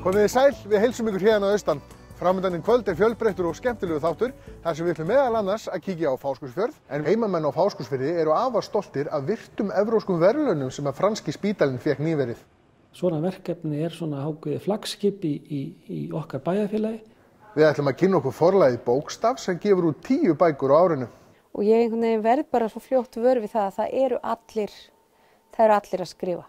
Komið þið sæl, við heilsum ykkur hérna að austan. Framundan kvöld fjölbreyttur og skemmtilegu þáttur, þar sem við ætlum meðal annars að kíkja á Fáskrúðsfjörð. En heimamenn á Fáskrúðsfirði eru afar stoltir af virtum evrópskum verðlaunum sem að franski spítalinn fékk nýverið. Svona verkefni svona ákveðið flaggskip í okkar bæjarfélagi. Við ætlum að kynna okkur forlagið Bókstaf sem gefur út 10 bækur á árinu. Og ég verð bara svo fljótt vör við það að það eru allir að skrifa.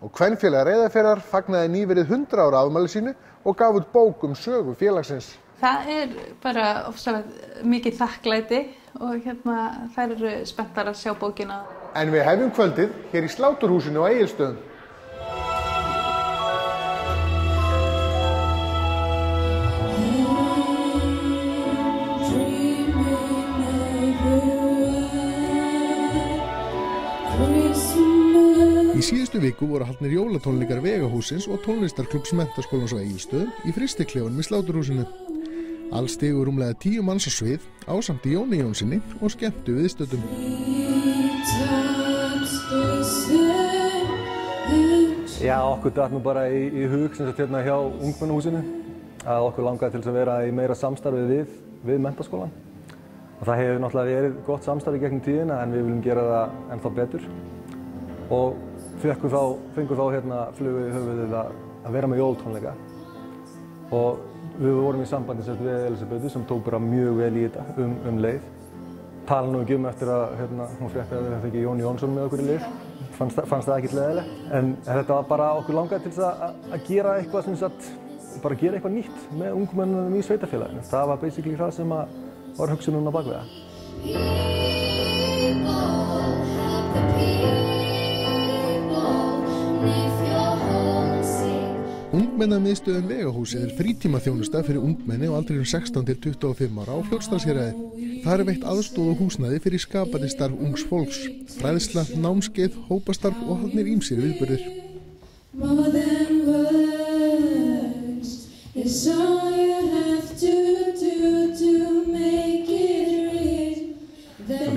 Og Kvenfélag Reyðarfjarðar fagnaði nýverið 100 ára afmæli sínu og gaf út bók sögu félagsins. Það bara ofsalega mikið þakklæti og þær eru spenntar að sjá bókina. En við hefjum kvöldið hér í Sláturhúsinu á Egilsstöðum. Í síðustu viku voru haldnir jólatónleikar Vegahússins og tónlistarklúbbs Menntaskólans á Egilsstöðum í frystiklefanum í Sláturhúsinu. Alls stigu rúmlega 10 manns á svið ásamt Jóni Jónssoni og skemmtu viðstöddum. Já, okkur datt nú bara í hug hérna hjá Ungmennahúsinu að okkur langaði til að vera í meira samstarfi við Menntaskólann. Og það hefur náttúrulega verið gott samstarfi gegnum tíðina en við viljum gera það ennþá betur. Og fengur þá flugu í höfuðið að vera með jólatónleika. Og við vorum í sambandi við Elisabethu sem tók bara mjög vel í þetta leið. Tala nú ekki eftir að hún frétti að við fengi Jón Jónsson með okkur í lið. Fannst það ekkert leiðilegt. En þetta var bara okkur langaði til að gera eitthvað bara gera eitthvað nýtt með ungmennunum í sveitarfélaginu. Það var basically það sem var hugsunin á bak við það. Ungmennamiðstöðin Vegahúsið frítímaþjónusta fyrir ungmenni á aldrinum 16 til 25 ára á Fljótsdalshéraði. Þar veitt aðstoð og húsnæði fyrir skapandi starf ungs fólks, fræðsla, námskeið, hópastarf og haldnir ýmsir viðburðir.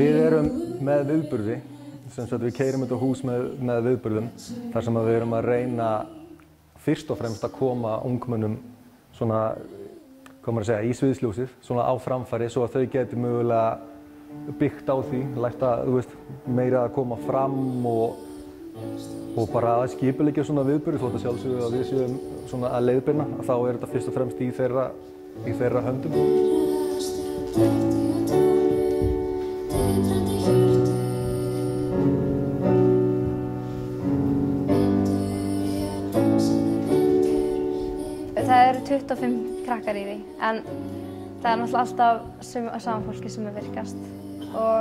Við erum með viðburði, við keyrum þetta hús með viðburðum þar sem við erum að reyna fyrst og fremst að koma ungmennum í sviðsljósið, á framfæri svo að þau geti mögulega byggt á því, lært að meira að koma fram og bara að skipuleggja svona viðburði þótt að sjálfsögðu að við séum að leiðbeina, þá þetta fyrst og fremst í þeirra höndum. Það eru 25 krakkar í því, en það náttúrulega alltaf sama fólki sem virkast. Og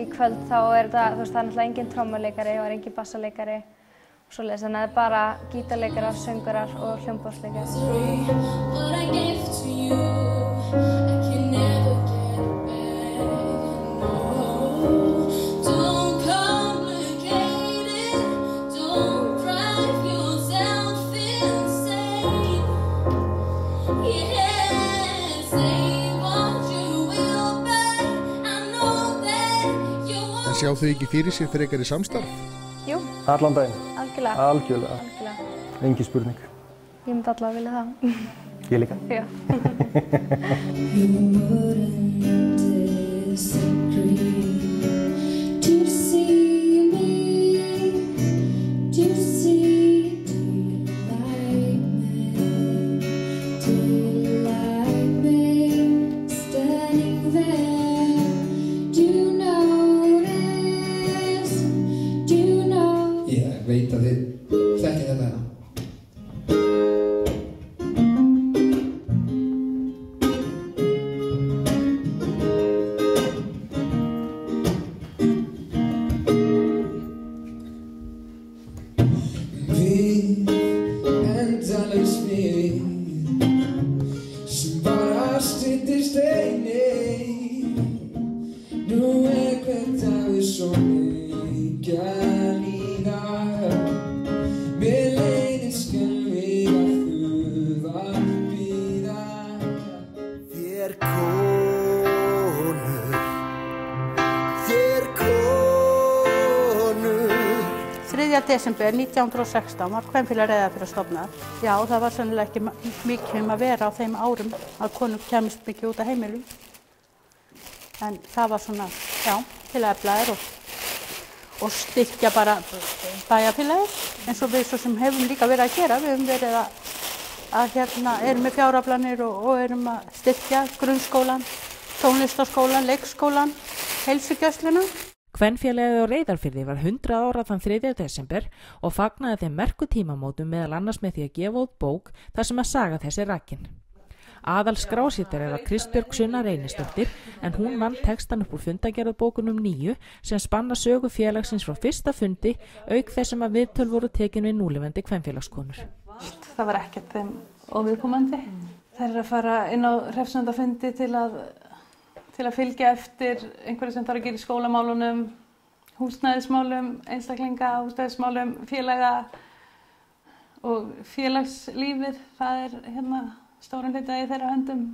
í kvöld þá það náttúrulega engin trommuleikari og engin bassaleikari og svoleiðis, þannig að það bara gítarleikarar, söngurar og hljómborðsleikarar. Sjá þau ekki fyrir sér frekari samstarf? Jú. Allan daginn? Algjörlega. Engin spurning. Ég myndi allavega vilja það. Ég líka? Já. Veit að þið þekkið þetta. Við endalaus við sem bara styttir steini. Nú hver dagur svo mikið að líða. Mér leiðist skelfing að þurfa að bíða. Þér konur. 3. desember 1916 var Kvenfélag Reyðarfjarðar stofnað. Já, það var sennilega ekki mikið að vera á þeim árum að konur kæmist mikið út af heimilum. En það var svona, já, til að efla þær og styrkja bara bæjarfélagið, eins og við svo sem hefum líka verið að gera. Við hefum verið að erum með fjáraflanir og erum að styrkja grunnskólan, tónlistarskólan, leikskólan, heilsugæsluna. Kvenfélagið á Reyðarfirði var 100 ára þann 3. desember og fagnaði þeim merku tímamótum meðal annars með því að gefa út bók þar sem að saga þessi rakin. Aðal skrásetjari var Kristbjörg Sunna Reynisdóttir en hún vann textan upp úr fundagerðabókunum 9 sem spanna sögu félagsins frá fyrsta fundi auk þessum að viðtöl voru tekin við núlifandi kvenfélagskonur. Það var ekkert þeim óviðkomandi. Þær eru að fara inn á hreppsnefndarfundi til að fylgja eftir einhverju sem þarf að gera í skólamálunum, húsnæðismálum, einstaklinga, húsnæðismálum, félaga og félagslífið. Það er stóran hluti í þeirra höndum.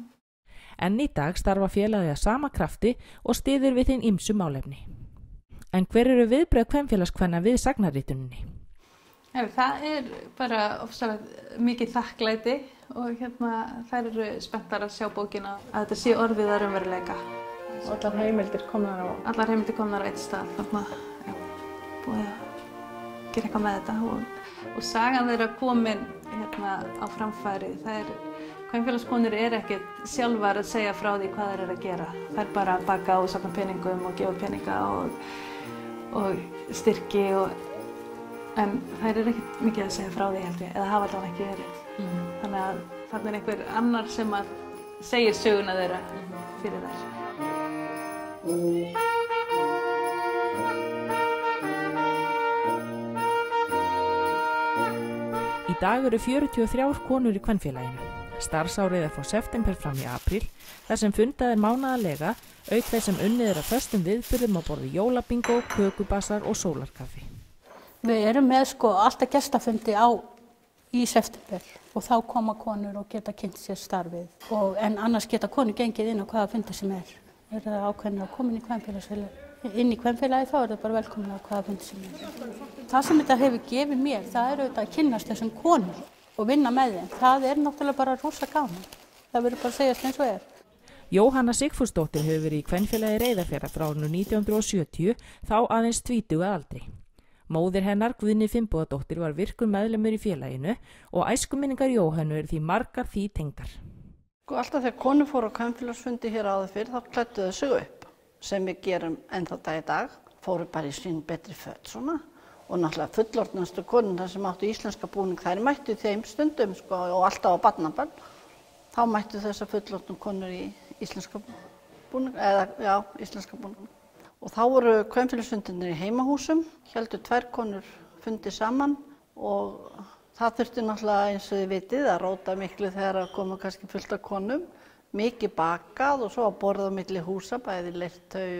En í dag starfa félagið að sama krafti og styður við þeim ýmsu málefni. En hver eru viðbrögð kvenfélagskvenna við sagnarrituninni? Það er bara ofsalega mikið þakklæti og þær eru spenntar að sjá bókina að þetta sé orðið að raunveruleika. Allar heimildir komnar á eitt stað. Búið að gera eitthvað með þetta og sagan þeirra komin á framfæri. Kvenfélagskonur ekkert sjálfar að segja frá því hvað þær eru að gera. Þær bara baka og safna peningum og gefa peninga og styrki en þær eru ekkert mikið að segja frá því held ég, eða hafa allavega ekki verið. Þannig að þarna er einhver annar sem að segir söguna þeirra fyrir þær. Í dag eru 43 konur í kvenfélaginu. Starfsárið frá september fram í apríl, þar sem fundað mánaðarlega, auk þess sem unnið að föstum viðburðum á borði jólabingo, kökubassar og sólarkaffi. Við erum með alltaf gestafundi í september og þá koma konur og geta kynnt sér starfið. En annars geta konur gengið inn á hvaða fundi sem er. Er það ákveðin að koma inn í kvenfélagi þá er það bara velkomin á hvaða fundi sem er. Það sem þetta hefur gefið mér, það er auðvitað að kynnast þessum konur og vinna með þeim. Það er náttúrulega bara rosa gaman. Það verður bara að segjast eins og er. Jóhanna Sigfúsdóttir hefur verið í kvenfélagi Reyðarfjarðar frá árinu 1970, þá aðeins 20 að aldri. Móðir hennar, Guðni Finnbogadóttir, var virkur meðlimur í félaginu og æskuminningar Jóhannu eru því margar því tengdar. Alltaf þegar konur fóru á kvenfélagsfundi hér áður fyrr, þá klæddu þau sig upp, sem við gerum ennþá dag í dag. Fóru bara í sín betri föt svona og náttúrulega fullorðnastu konur sem áttu íslenska búning, þær mættu þeim stundum og alltaf á barnaball. Þá mættu þessar fullorðnu konur í íslenska búning, íslenska búning. Og þá voru kvenfélagsfundirnir í heimahúsum, héldu 2 konur fundi saman og það þurfti náttúrulega eins og þið vitið að róta miklu þegar að koma kannski fullt af konum, mikið bakað og svo að borða á milli húsa, bæði leirtau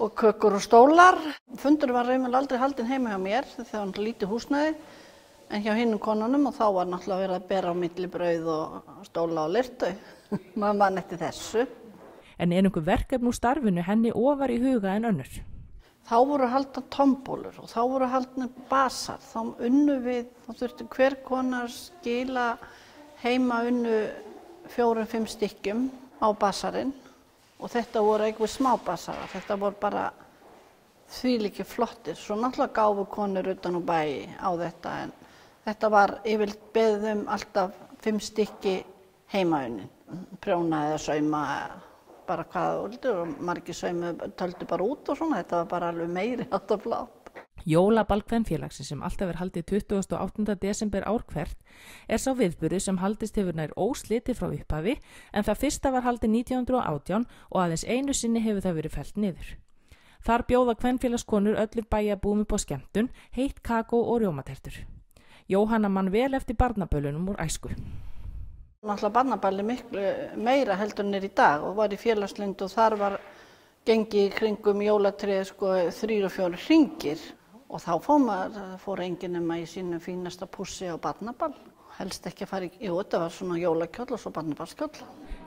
og kökur og stólar. Fundur var raunverulega aldrei haldinn heima hjá mér þegar það var lítið húsnæði en hjá hinnum konunum og þá var náttúrulega verið að bera á milli brauð og stóla og leirtau. Maður man eftir þessu. En einhver verkefni úr starfinu henni ofar í huga en önnur. Þá voru haldnar tombólur og þá voru haldnar basar. Þá þurfti hver konar skila heima unnu 4-5 stykkjum á basarinn og þetta voru einhver smá basarar. Þetta voru bara þvílíkir flottir. Svo náttúrulega gáfu konur utan á bæ á þetta en þetta var yfirleitt beðið alltaf 5 stykki heima unnin. Prjóna eða sauma bara hvað og margir saumu töldu bara út og svona, þetta var bara alveg meiri háttar flott. Jólaball kvenfélagsins sem alltaf haldið 28. desember ár hvert sá viðburður sem haldist hefur nær óslitið frá upphafi en það fyrsta var haldið 1918 og aðeins einu sinni hefur það verið fellt niður. Þar bjóða kvenfélagskonur öllum bæjarbúum upp á skemmtun, heitt kakó og rjómatertur. Jóhanna man vel eftir barnaböllunum úr æsku. Náttúrulega barnaballi miklu meira heldur en í dag og var í félagslynd og þar var gengið í kringum jólatréð 3 og 4 hringir og þá fór enginn nema í sínu fínasta pússi á barnaball. Helst ekki að fara þetta var svona jólakjóll og svo barnaballskjóll.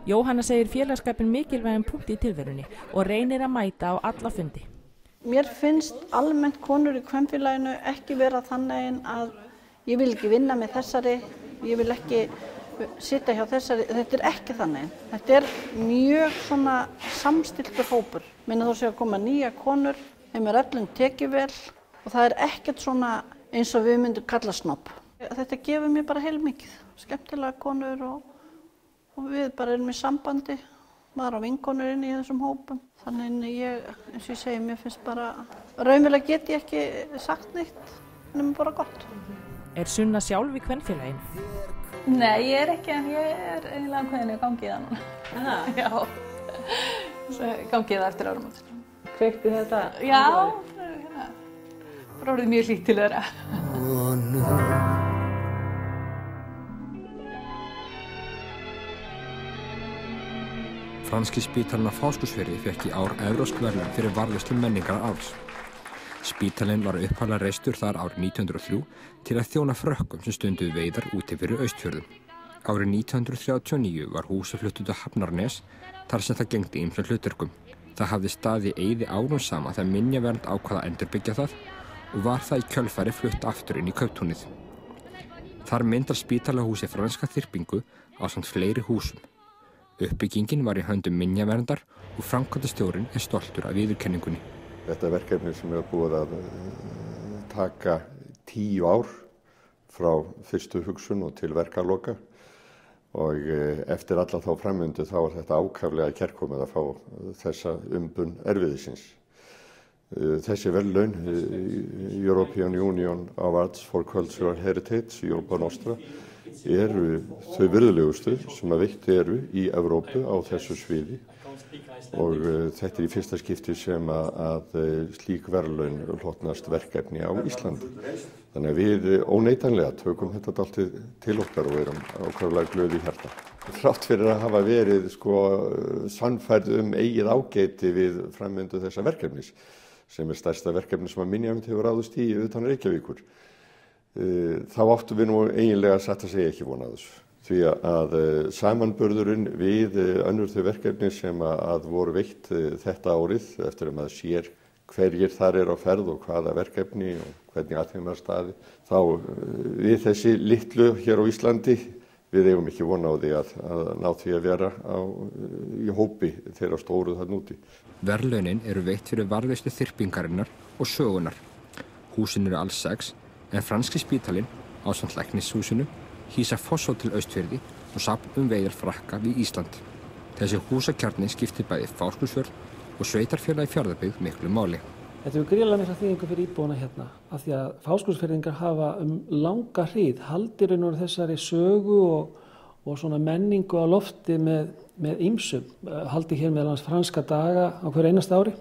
Jóhanna segir félagskapin mikilvægan punkt í tilverunni og reynir að mæta á alla fundi. Mér finnst almennt konur í kvenfélaginu ekki vera þannig að ég vil ekki vinna með þessari, ég vil ekki sitja hjá þessari, þetta ekki þannig. Þetta mjög svona samstilltur hópur. Minna þó sé að koma nýja konur, þeim öllum tekið vel og það ekkert svona eins og við myndum kalla snobb. Þetta gefur mér bara heilmikið, skemmtilega konur og við bara erum í sambandi, maður og vinkonur inn í þessum hópum. Þannig eins og ég segi, mér finnst bara, raunverulega get ég ekki sagt neitt, nema bara gott. Sunna sjálf í kvenfélaginu? Nei, ég ekki, en ég eiginlega ákveðin í gangi það núna. Já, gangi það eftir áramótin. Kveikti þetta? Já, bara orðið mjög hlýtt til þeirra. Franski spítalinn á Fáskrúðsfirði fékk í ár evrópsk verðlaun fyrir varðveislu menningararfs. Spítalinn var upphaflega reistur þar árið 1903 til að þjóna Frökkum sem stunduðu veiðar úti fyrir Austfjörðum. Árið 1939 var húsið flutt út á Hafnarnes þar sem það gegndi ýmsum hlutverkum. Það hafði staðið í eyði árum saman þegar minjavernd ákvað að endurbyggja það og var það í kjölfari flutt aftur inn í Kauptúnið. Þar myndar spítalahúsið franska þyrpingu ásamt fleiri húsum. Uppbyggingin var í höndum minjaverndar og framkvæmdastjórinn stoltur af viðurkenningunni. Þetta verkefni sem búið að taka 10 ár frá fyrstu hugsun og til verkaloka og eftir alla þá framvindu þá þetta ákaflega kærkomið að fá þessa umbun erfiðisins. Þessi verðlaun, European Union Awards for Cultural Heritage, Europa Nostra, þau virðulegustu sem veitt í Evrópu á þessu sviði og þetta í fyrsta skipti sem að slík verðlaun hlotnast verkefni á Íslandi. Þannig að við óneitanlega tökum þetta dálítið til okkar og erum ákaflega glöð í hjarta. Þrátt fyrir að hafa verið sannfærð eigið ágæti við framvindu þessa verkefnis, sem stærsta verkefni sem að minjavernd hefur ráðist í utan Reykjavíkur, þá áttum við nú eiginlega satt að segja ekki von að þessu. Því að samanburðurinn við önnur þau verkefni sem að voru veitt þetta árið eftir að maður sér hverjir þar á ferð og hvaða verkefni og hvernig að þeim staði. Þá við þessi litlu hér á Íslandi, við eigum ekki von á því að ná því að vera í hópi þeirra stóru þarna úti. Verðlaunin veitt fyrir varðveislu þyrpingarinnar og sögunar. Húsin alls 6, en franski spítalinn ásamt læknishúsinu hýsa Fosshótel Austfirði og safn veiðar Frakka við Ísland. Þessi húsakjarni skiptir bæði Fáskrúðsfjörð og sveitarfélagi Fjarðabyggð miklu máli. Þetta gríðarlega mikla þýðingu fyrir íbúana hérna, af því að Fáskrúðsfirðingar hafa langa hríð haldið úr þessari sögu og svona menningu á lofti með ýmsum. Haldið hér meðal annars franska daga á hverju einasta ári,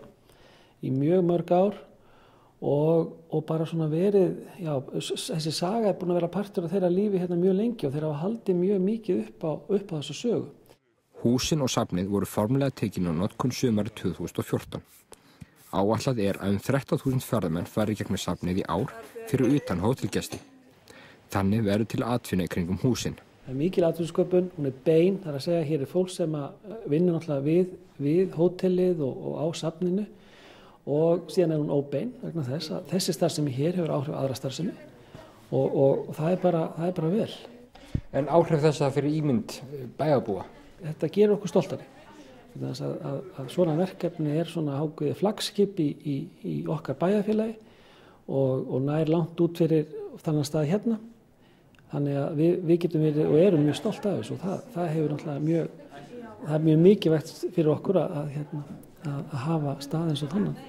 í mjög mörg ár. Og bara svona verið, þessi saga búin að vera partur af þeirra lífi hérna mjög lengi og þeir hafa haldið mjög mikið upp á þessu sögu. Húsin og safnið voru formlega tekin á notkun sumarið 2014. Áætlað að 13.000 ferðamenn fari gegnum safnið í ár fyrir utan hótelgesti. Þannig verður til atvinna í kringum húsin. Það mikil atvinnusköpun, hún bein, það að segja hér fólk sem vinnur náttúrulega við hótelið og á safninu. Og síðan hún óbein vegna þess að þessi starfsemi hér hefur áhrif á aðra starfsemi og það bara vel. En áhrif þessa fyrir ímynd bæjarbúa? Þetta gerir okkur stoltari. Þess að svona verkefni svona ákveðið flaggskip í okkar bæjarfélagi og nær langt út fyrir þannig stað hérna. Þannig að við getum verið og erum mjög stolt af þessu og það hefur náttúrulega mjög mikilvægt fyrir okkur að hafa stað eins og þannig.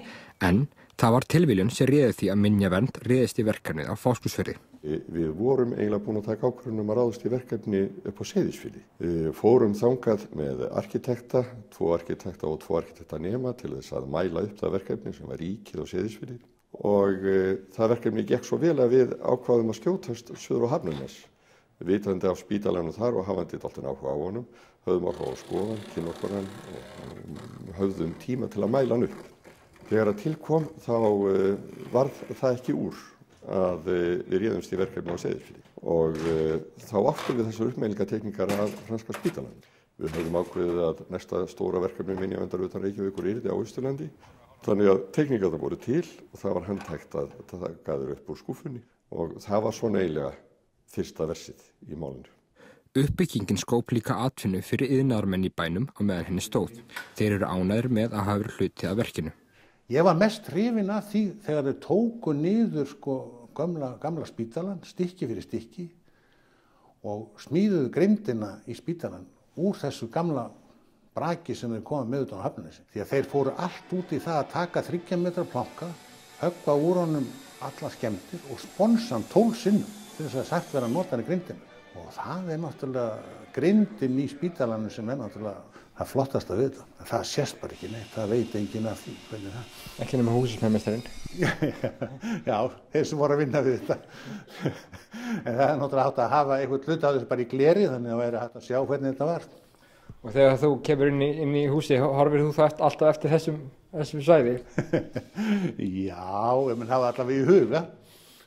En það var tilviljun sem réði því að minjavernd réðist í verkefnið á Fáskrúðsfirði. Við vorum eiginlega búin að taka ákvörðun að ráðast í verkefni upp á Seyðisfirði. Fórum þangað með arkitekta, 2 arkitekta og 2 arkitektanema til þess að mæla upp það verkefni sem var ríkið á Seyðisfirði. Og það verkefni gekk svo vel að við ákváðum að skjótast suður á Hafnarnes. Vitandi af spítalanum þar og hafandi dálítinn áhuga á honum, höfðum áhuga á að skoða, kynna okkur hann og höfðum tíma til að mæla hann upp. Þegar að tilkom þá varð það ekki úr að við réðumst í verkefni á Seyðisfirði og þá áttum við þessar uppmælingatekningar af franska spítalanum. Við höfðum ákveðið að næsta stóra verkefni minjaverndar utan Reykjavíkur yrði á Austurlandi. Þannig að teikningarnar voru til og það var handhægt að taka þær upp úr skúffunni og það var svona eiginlega fyrsta versið í málinu. Uppbyggingin skóp líka atvinnu fyrir iðnaðarmenn í bænum á meðan henni stóð. Þeir eru ánægðir með að hafa verið hluti af verkinu. Ég var mest hrifinn af því þegar þeir tóku niður gamla spítalann, stykki fyrir stykki og smíðuðu grimmdina í spítalann úr þessu gamla braki sem þeir komið með utan á Hafnarnesi. Því að þeir fóru allt út í það að taka 3 metra planka, höggva úr honum alla skemmtir og sponsa hann 12 sinnum til þess að sagt vera að nota hann í grimmdina. Og það er náttúrulega grimmdin í spítalanum sem er náttúrulega það flottasta við þetta. Það sést bara ekki neitt, það veit enginn af því hvernig það. Ekki nema húsasmíðameistarinn. Já, þeir sem voru að vinna við þetta. En það er náttúrulega hægt að hafa einhvern hluta af þessu bara í gleri þannig að það væri hægt að sjá hvernig þetta var. Og þegar þú kemur inn í húsi, horfir þú það alltaf eftir þessum svæði? Já, ég mun hafa allavega í huga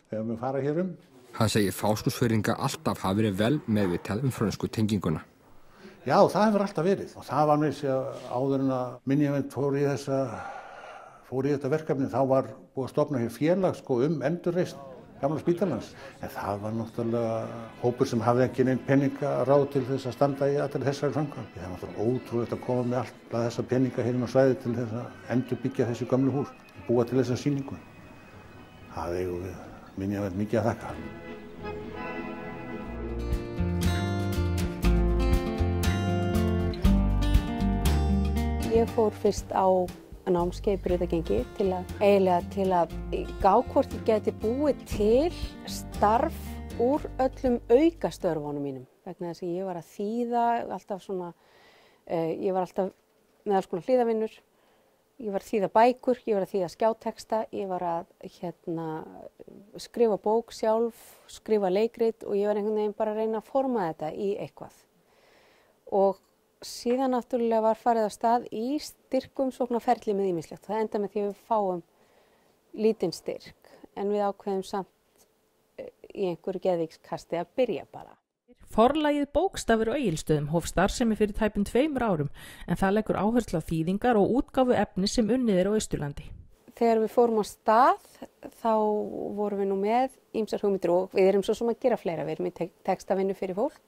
þegar við fara hér um. Hann segir Fáskrúðsfirðinga alltaf hafi verið vel meðvitað frönsku tenginguna. Já, það hefur alltaf verið og það var mér sér áður en að Minjavend fór í þetta verkefni. Þá var búið að stofna hér félag endurreisn gamla spítalans. En það var náttúrulega hópur sem hafði ekki neinn peninga ráð til þess að standa í allir þessari framkvæmd. Það er náttúrulega ótrúlegt að koma með alla þessa peninga hérna á svæði til þess að endurbyggja þessi gömlu hús, búa til þessa sýningu. Það eigum við Minjavend mikið að þakka. Ég fór fyrst á námskeið brautargengi til að gá hvort ég geti búið til starf úr öllum aukastörfunum mínum. Vegna þess að ég var að þýða ég var alltaf með alls konar hlíðavinnur. Ég var að þýða bækur, ég var að þýða skjáteksta, ég var að skrifa bók sjálf, skrifa leikrit og ég var einhvern veginn bara að reyna að forma þetta í eitthvað. Og síðan náttúrulega var farið á stað í styrkum sóknarferli með ýmislegt. Það enda með því að við fáum lítinn styrk en við ákveðum samt í einhverju geðvíkskasti að byrja bara. Forlagið Bókstafur á Egilsstöðum hóf starfsemi fyrir tæpum 2 árum en það leggur áherslu á þýðingar og útgáfu efni sem unnið er á Austurlandi. Þegar við fórum á stað þá vorum við nú með ýmsar hugmyndir og við erum svo sem að gera fleira. Við erum í textavinnu fyrir fólk.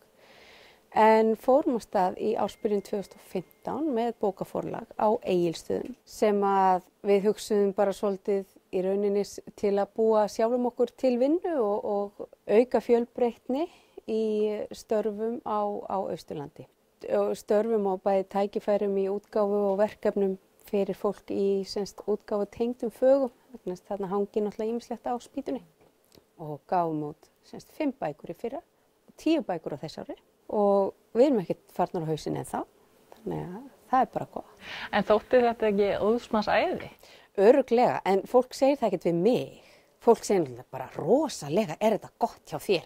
En fórum á stað í ársbyrjun 2015 með bókaforlag á Egilsstöðum sem að við hugsuðum bara svolítið í rauninni til að búa sjálfum okkur til vinnu og auka fjölbreytni í störfum á Austurlandi. Störfum á bæði tækifærum í útgáfu og verkefnum fyrir fólk í útgáfu tengdum fögum. Þarna hangi náttúrulega ýmislegt á spýtunni og gáfum út 5 bækur í fyrra og 10 bækur á þess ári. Og við erum ekkert farnar á hausinn en þannig að það er bara gott. En þótti þetta ekki óðsmannsæði? Örugglega, en fólk segir það ekkert við mig. Fólk segir bara rosalega, er þetta gott hjá þér?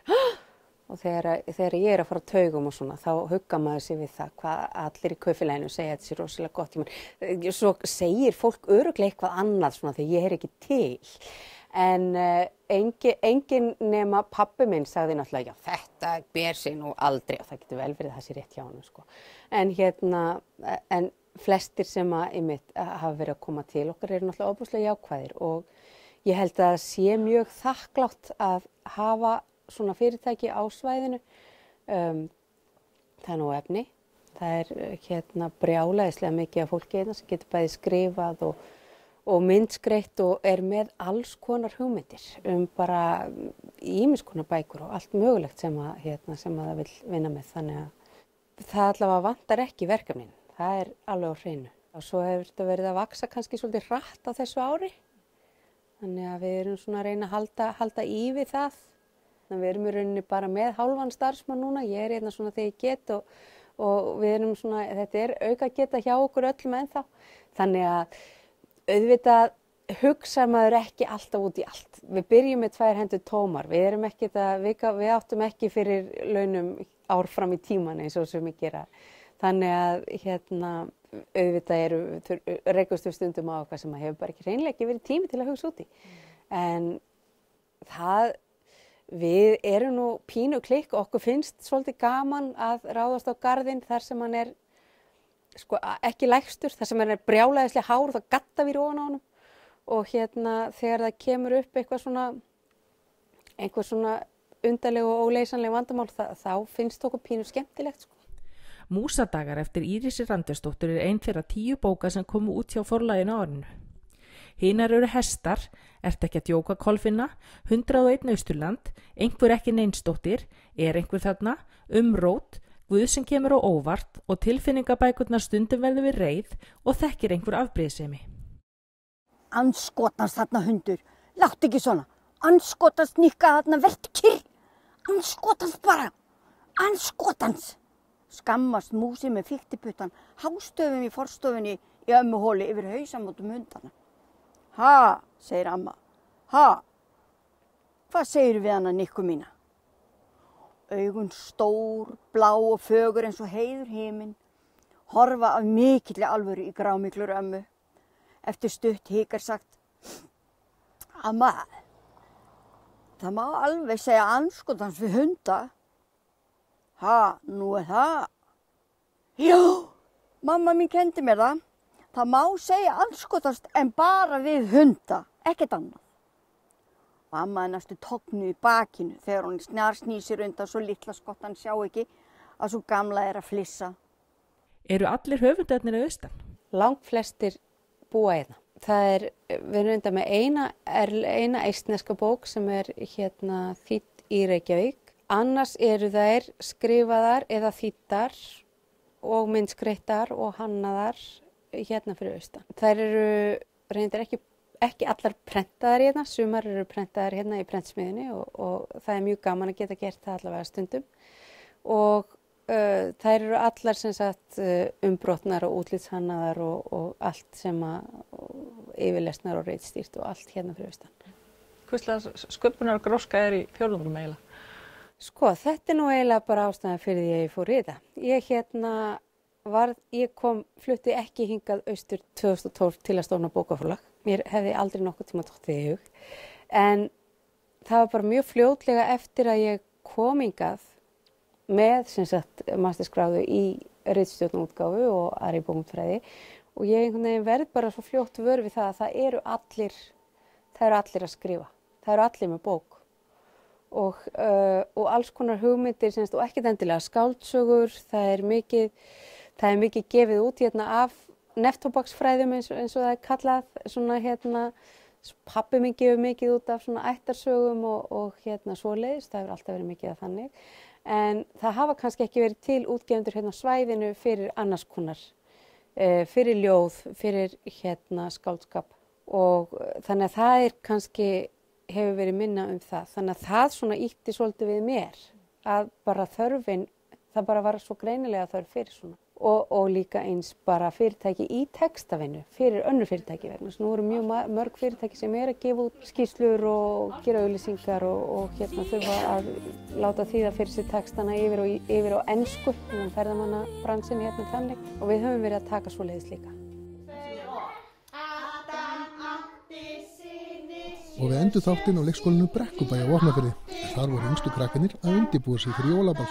Og þegar ég er að fara á taugum og svona, þá hugga maður sig við það hvað allir í kaupfélaginu segja þetta sé rosalega gott. Svo segir fólk örugglega eitthvað annað svona þegar ég er ekki til. En engin nema pabbi minn sagði náttúrulega, já þetta ber sig nú aldrei og það getur vel verið það sé rétt hjá hann sko. En flestir sem hafa verið að koma til okkar eru náttúrulega ofboðslega jákvæðir og ég held að það sé mjög þakklátt að hafa svona fyrirtæki á svæðinu. Það er nú efni. Það er brjálæðislega mikið af fólki sem getur bæði skrifað og myndskreitt og er með alls konar hugmyndir bara ýmis konar bækur og allt mögulegt sem það vil vinna með. Þannig að það allavega vantar ekki verkefnin. Það er alveg á hreinu. Og svo hefur þetta verið að vaksa kannski svolítið hratt á þessu ári. Þannig að við erum svona að reyna að halda í við það. Þannig að við erum í rauninni bara með hálfan starfsmann núna. Ég er hérna svona þegar ég get og við erum svona, þetta er auka geta hjá okkur öllum ennþá. Þannig að auðvitað hugsa maður ekki alltaf út í allt. Við byrjum með 2 hendur tómar. Við áttum ekki fyrir launum ár fram í tíman eins og sem við gera. Þannig að auðvitað reykjumst við stundum á okkar sem hefur bara ekki hreinlega ekki verið tími til að hugsa út í. En við erum nú pínu klikk og okkur finnst svolítið gaman að ráðast á garðinn þar sem hann er ekki lægstur, þar sem hann er brjálæðislega hár og það gattavír ofan á honum og þegar það kemur upp einhver svona undarleg og óleysanleg vandamál þá finnst okkur pínu skemmtilegt. Músadagar eftir Írisi Randversdóttur einn þeirra 10 bóka sem komu út hjá forlaginu á árinu. Hinar eru Hestar, Ertu ekki að djóka Kolfinna, 101 Austurland, Einhver ekki Neinsdóttir, Er einhver þarna, Rót, Guð sem kemur á óvart og tilfinningabækurnar Stundum verður við reið og Þekkir einhver afbrýðisemi. Andskotans þarna hundur, láttu ekki svona. Andskotans nikka þarna, vertu kyrr. Andskotans bara, andskotans. Skammast músi með fiktiputtan, hástöfum í forstofunni í ömmuhóli yfir hausamótum hundana. Ha, segir amma, ha, hvað segir við hana Nikku mína? Augun stór, blá og fögur eins og heiður himinn, horfa af mikilli alvöru í grámiklur ömmu. Eftir stutt hikar sagt, amma, það má alveg segja andskotans við hunda. Ha, nú það? Já, mamma mín kendi mér það. Það má segja andskotast en bara við hunda, ekkert annað. Mamma næstu tognu í bakinu þegar hún snarsnýsir undan svo litla skottan sjá ekki að svo gamla að flissa. Eru allir höfundarnir að austan? Langt flestir búa hérna. Við erum undan með eina eistneska bók sem þýdd í Reykjavík. Annars eru þær skrifaðar eða þýddar og myndskreittar og hannaðar hérna fyrir austan. Þær eru reyndar ekki allar prentaðar hérna, sumar eru prentaðar hérna í prentsmiðjunni og það er mjög gaman að geta gert það allavega stundum. Og þær eru allar sem sagt umbrotnar og útlitshannaðar og allt sem yfirlesnar og ritstýrt og allt hérna fyrir austan. Hvurslags sköpunar og gróska í fjórðungnum eiginlega? Sko, þetta er nú eiginlega bara ástæðan fyrir því að ég fór í þetta. Ég flutti ekki hingað austur 2012 til að stofna bókaforlag. Mér hefði aldrei nokkuð tíma dottið í hug. En það var bara mjög fljótlega eftir að ég kom hingað með mastersgráðu í ritstjórnarútgáfu og aðra í bókmennafræði og ég verð bara svo fljótt vör við það að það eru allir að skrifa. Það eru allir með bók. Og alls konar hugmyndir og ekkert endilega skáldsögur, það er mikið gefið út af neftóbaksfræðum eins og það er kallað, pabbi minn gefur mikið út af ættarsögum og svoleiðis, það hefur alltaf verið mikið af þannig, en það hafa kannski ekki verið til útgefendur svæðinu fyrir annars konar, fyrir ljóð, fyrir skáldskap og þannig að það er kannski hefur verið minna það. Þannig að það ýtti svolítið við mér að bara þörfin, það bara var svo greinilega þörf fyrir svona. Og líka eins bara fyrirtæki í textavinnu fyrir önnur fyrirtæki vegna. Nú eru mjög mörg fyrirtæki sem að gefa út skýrslur og gera auglýsingar og þurfa að láta þýða fyrir sér textana yfir á ensku, ferðamannabransin þannig. Og við höfum verið að taka svoleiðis líka. Og við endum þáttinn á leikskólinu Brekkubæ á Vopnafirði. Þar voru yngstu krakkarnir að undirbúa sig fyrir jólaball.